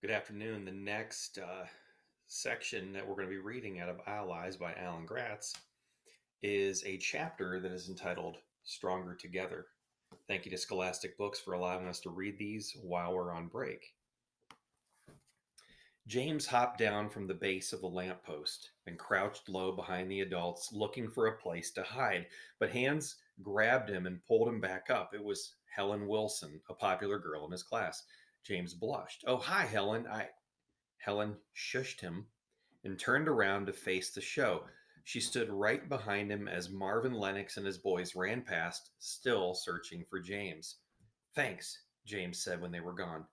Good afternoon. The next section that we're going to be reading out of Allies by Alan Gratz is a chapter that is entitled Stronger Together. Thank you to Scholastic Books for allowing us to read these while we're on break. James hopped down from the base of the lamppost and crouched low behind the adults, looking for a place to hide. But hands grabbed him and pulled him back up. It was Helen Wilson, a popular girl in his class. James blushed. "Oh, hi, Helen. Helen shushed him and turned around to face the show. She stood right behind him as Marvin Lennox and his boys ran past, still searching for James. "Thanks," James said when they were gone.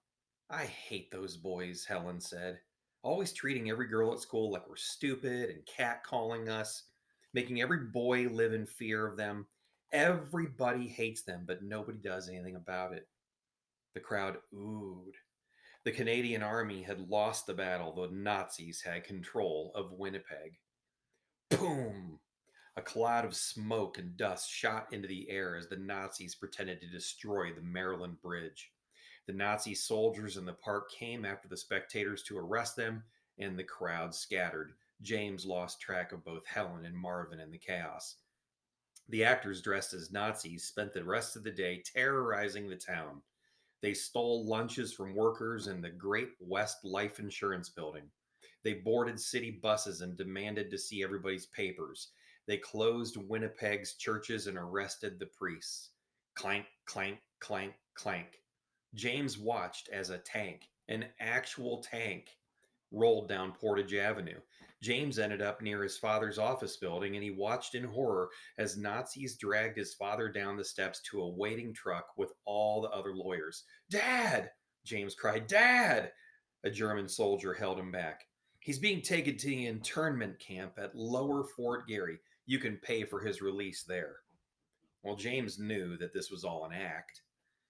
"I hate those boys," Helen said. "Always treating every girl at school like we're stupid and catcalling us, making every boy live in fear of them. Everybody hates them, but nobody does anything about it." The crowd oohed. The Canadian Army had lost the battle. The Nazis had control of Winnipeg. Boom! A cloud of smoke and dust shot into the air as the Nazis pretended to destroy the Maryland Bridge. The Nazi soldiers in the park came after the spectators to arrest them, and the crowd scattered. James lost track of both Helen and Marvin in the chaos. The actors dressed as Nazis spent the rest of the day terrorizing the town. They stole lunches from workers in the Great West Life Insurance Building. They boarded city buses and demanded to see everybody's papers. They closed Winnipeg's churches and arrested the priests. Clank, clank, clank, clank. James watched as a tank, an actual tank, rolled down Portage Avenue. James ended up near his father's office building and he watched in horror as Nazis dragged his father down the steps to a waiting truck with all the other lawyers. "Dad!" James cried. "Dad!" A German soldier held him back. "He's being taken to the internment camp at Lower Fort Garry. You can pay for his release there." Well, James knew that this was all an act,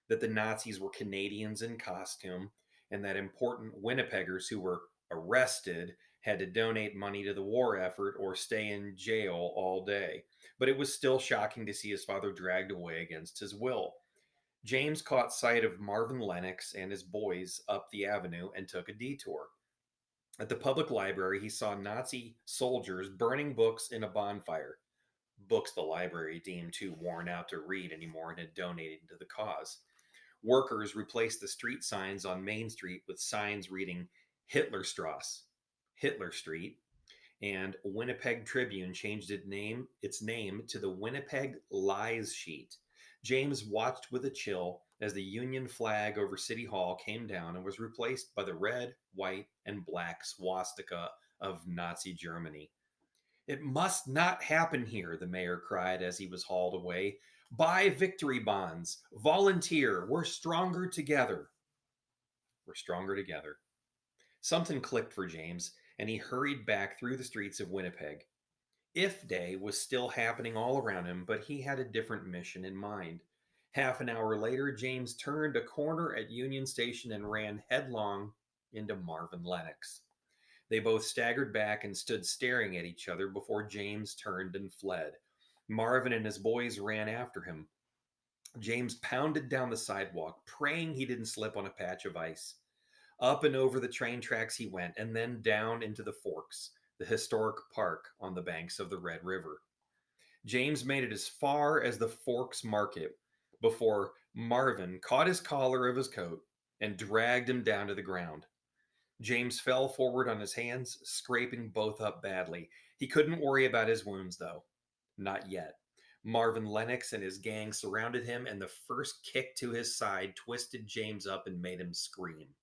that the Nazis were Canadians in costume, and that important Winnipeggers who were arrested had to donate money to the war effort or stay in jail all day. But it was still shocking to see his father dragged away against his will. James caught sight of Marvin Lennox and his boys up the avenue and took a detour. At the public library, he saw Nazi soldiers burning books in a bonfire, books the library deemed too worn out to read anymore and had donated to the cause. Workers replaced the street signs on Main Street with signs reading Hitlerstrasse, Hitler Street, and Winnipeg Tribune changed its name to the Winnipeg Lies Sheet. James watched with a chill as the Union flag over City Hall came down and was replaced by the red, white, and black swastika of Nazi Germany. "It must not happen here," the mayor cried as he was hauled away. "Buy victory bonds. Volunteer. We're stronger together." We're stronger together. Something clicked for James, and he hurried back through the streets of Winnipeg. If Day was still happening all around him, but he had a different mission in mind. Half an hour later, James turned a corner at Union Station and ran headlong into Marvin Lennox. They both staggered back and stood staring at each other before James turned and fled. Marvin and his boys ran after him. James pounded down the sidewalk, praying he didn't slip on a patch of ice. Up and over the train tracks he went, and then down into the Forks, the historic park on the banks of the Red River. James made it as far as the Forks Market before Marvin caught his collar of his coat and dragged him down to the ground. James fell forward on his hands, scraping both up badly. He couldn't worry about his wounds, though. Not yet. Marvin Lennox and his gang surrounded him, and the first kick to his side twisted James up and made him scream.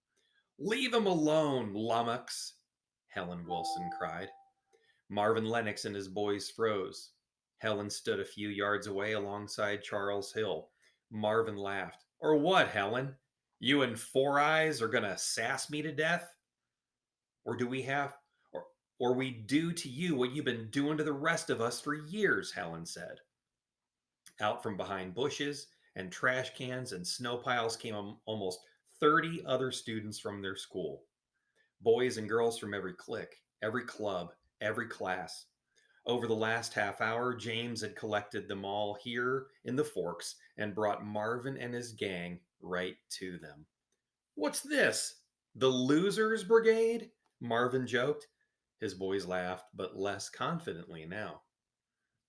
"Leave him alone, lummox!" Helen Wilson cried. Marvin Lennox and his boys froze. Helen stood a few yards away alongside Charles Hill. Marvin laughed. "Or what, Helen? You and Four Eyes are gonna sass me to death? Or do we have, or we do to you what you've been doing to the rest of us for years," Helen said. Out from behind bushes and trash cans and snow piles came almost 30 other students from their school. Boys and girls from every clique, every club, every class. Over the last half hour, James had collected them all here in the Forks and brought Marvin and his gang right to them. "What's this?" The Losers Brigade? Marvin joked. His boys laughed, but less confidently now.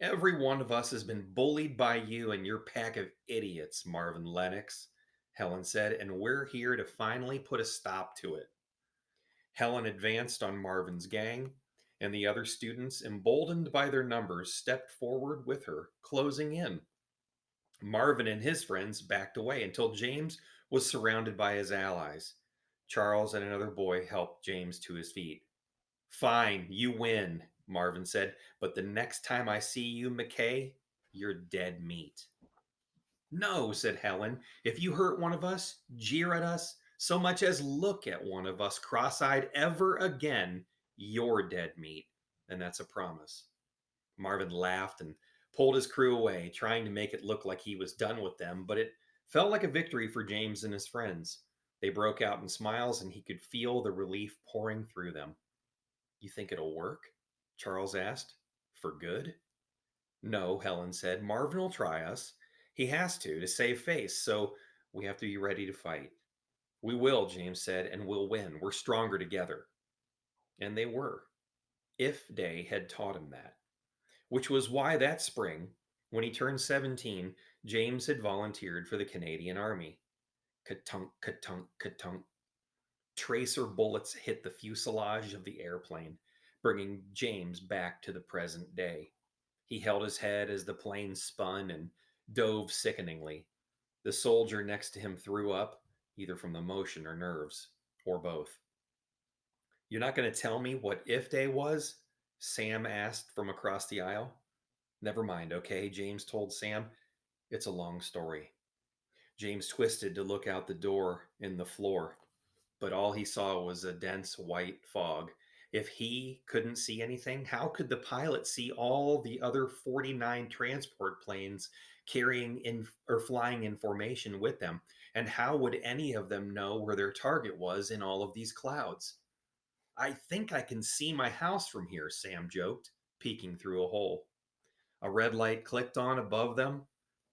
Every one of us has been bullied by you and your pack of idiots, Marvin Lennox, Helen said, and we're here to finally put a stop to it. Helen advanced on Marvin's gang, and the other students, emboldened by their numbers, stepped forward with her, closing in. Marvin and his friends backed away until James was surrounded by his allies. Charles and another boy helped James to his feet. Fine, you win, Marvin said, but the next time I see you, McKay, you're dead meat. No, said Helen. If you hurt one of us, jeer at us, so much as look at one of us cross eyed ever again, you're dead meat. And that's a promise. Marvin laughed and pulled his crew away, trying to make it look like he was done with them, but it felt like a victory for James and his friends. They broke out in smiles, and he could feel the relief pouring through them. You think it'll work? Charles asked. For good? No, Helen said. Marvin will try us. He has to save face, so we have to be ready to fight. We will, James said, and we'll win. We're stronger together. And they were. If Day had taught him that. Which was why that spring, when he turned 17, James had volunteered for the Canadian Army. Ka-tunk, ka-tunk, ka-tunk. Tracer bullets hit the fuselage of the airplane, bringing James back to the present day. He held his head as the plane spun and dove sickeningly. The soldier next to him threw up, either from the motion or nerves, or both. You're not going to tell me what If Day was? Sam asked from across the aisle. Never mind, okay, James told Sam. It's a long story. James twisted to look out the door in the floor, but all he saw was a dense white fog. If he couldn't see anything, how could the pilot see all the other 49 transport planes carrying in or flying in formation with them? And how would any of them know where their target was in all of these clouds? I think I can see my house from here, Sam joked, peeking through a hole. A red light clicked on above them.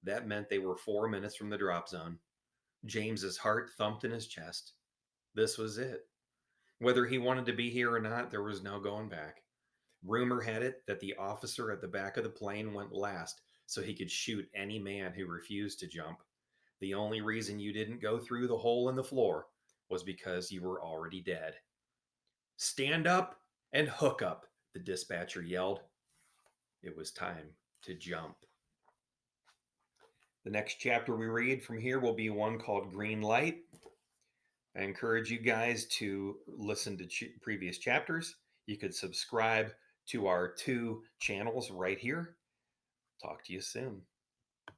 That meant they were 4 minutes from the drop zone. James's heart thumped in his chest. This was it. Whether he wanted to be here or not, there was no going back. Rumor had it that the officer at the back of the plane went last so he could shoot any man who refused to jump. The only reason you didn't go through the hole in the floor was because you were already dead. Stand up and hook up, the dispatcher yelled. It was time to jump. The next chapter we read from here will be one called Green Light. I encourage you guys to listen to previous chapters. You could subscribe to our 2 channels right here. Talk to you soon.